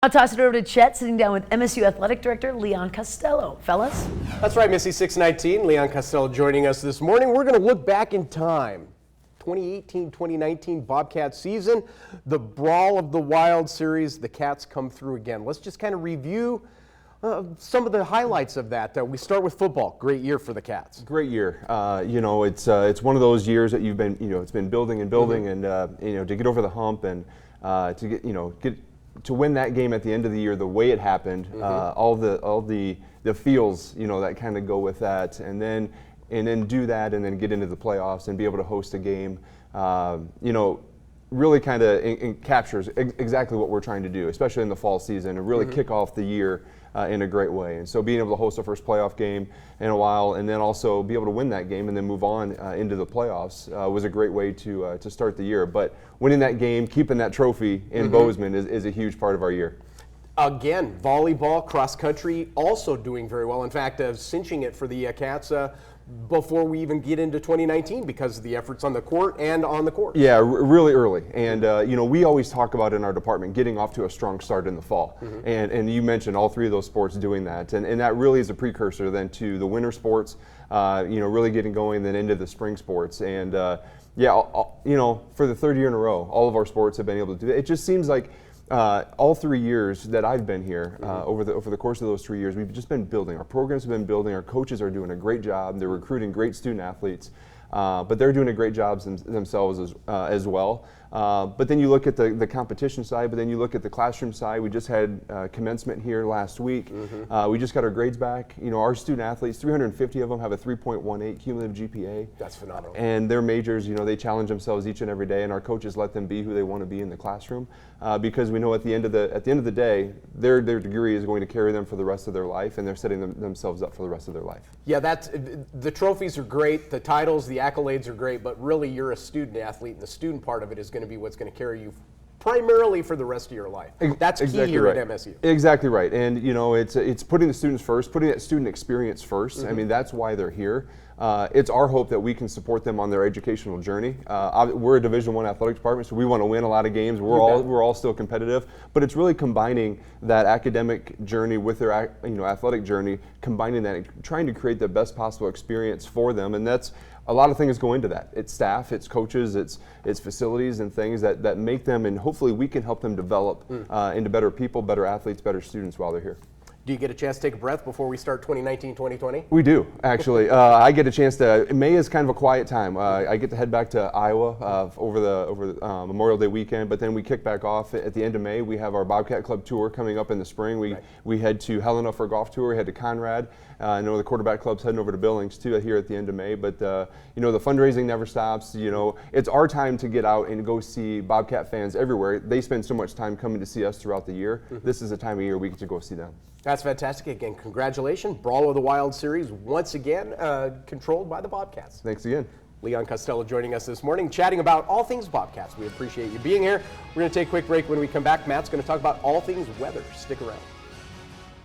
I'll toss it over to Chet, sitting down with MSU Athletic Director Leon Costello. Fellas? That's right, Missy 619. Leon Costello joining us this morning. We're going to look back in time. 2018-2019 Bobcat season, the Brawl of the Wild series, the Cats come through again. Let's just kind of review some of the highlights of that. We start with football. Great year for the Cats. Great year. It's one of those years that you've been, it's been building and building, and to get over the hump and to win that game at the end of the year the way it happened, all the feels that kind of go with that, and then do that and then get into the playoffs and be able to host a game, really kind of captures exactly what we're trying to do, especially in the fall season, and really kick off the year in a great way. And so being able to host the first playoff game in a while, and then also be able to win that game and then move on into the playoffs was a great way to start the year. But winning that game, keeping that trophy in Bozeman is a huge part of our year. Again, volleyball, cross country, also doing very well. In fact, cinching it for the Cats before we even get into 2019 because of the efforts on the court and on the court. Yeah, really early. And, we always talk about in our department getting off to a strong start in the fall. And you mentioned all three of those sports doing that. And that really is a precursor then to the winter sports, really getting going then into the spring sports. And, for the third year in a row, all of our sports have been able to do it. It just seems like all 3 years that I've been here, over the course of those 3 years, we've just been building. Our programs have been building. Our coaches are doing a great job. They're recruiting great student athletes, but they're doing a great job themselves as well. But then you look at the competition side, but then you look at the classroom side. We just had commencement here last week. We just got our grades back. Our student athletes, 350 of them have a 3.18 cumulative GPA. That's phenomenal. And their majors, they challenge themselves each and every day, and our coaches let them be who they want to be in the classroom, because we know at the end of the day, their degree is going to carry them for the rest of their life, and they're setting themselves up for the rest of their life. Yeah, the trophies are great, the titles, the accolades are great, but really you're a student athlete, and the student part of it is going to be what's going to carry you primarily for the rest of your life. That's key here at MSU. Exactly right. And it's putting the students first, putting that student experience first. I mean, that's why they're here. It's our hope that we can support them on their educational journey. We're a Division I athletic department, so we want to win a lot of games. We're all still competitive, but it's really combining that academic journey with their athletic journey, combining that and trying to create the best possible experience for them. And that's a lot of things go into that. It's staff, it's coaches, it's facilities and things that make them, and hopefully we can help them develop into better people, better athletes, better students while they're here. Do you get a chance to take a breath before we start 2019-2020? We do, actually. I get a chance to. May is kind of a quiet time. I get to head back to Iowa over the Memorial Day weekend, but then we kick back off at the end of May. We have our Bobcat Club tour coming up in the spring. We head to Helena for a golf tour. We head to Conrad. I know the quarterback club's heading over to Billings too here at the end of May. But the fundraising never stops. It's our time to get out and go see Bobcat fans everywhere. They spend so much time coming to see us throughout the year. This is the time of year we get to go see them. That's fantastic. Again, congratulations. Brawl of the Wild series, once again, controlled by the Bobcats. Thanks again. Leon Costello joining us this morning, chatting about all things Bobcats. We appreciate you being here. We're going to take a quick break. When we come back, Matt's going to talk about all things weather. Stick around.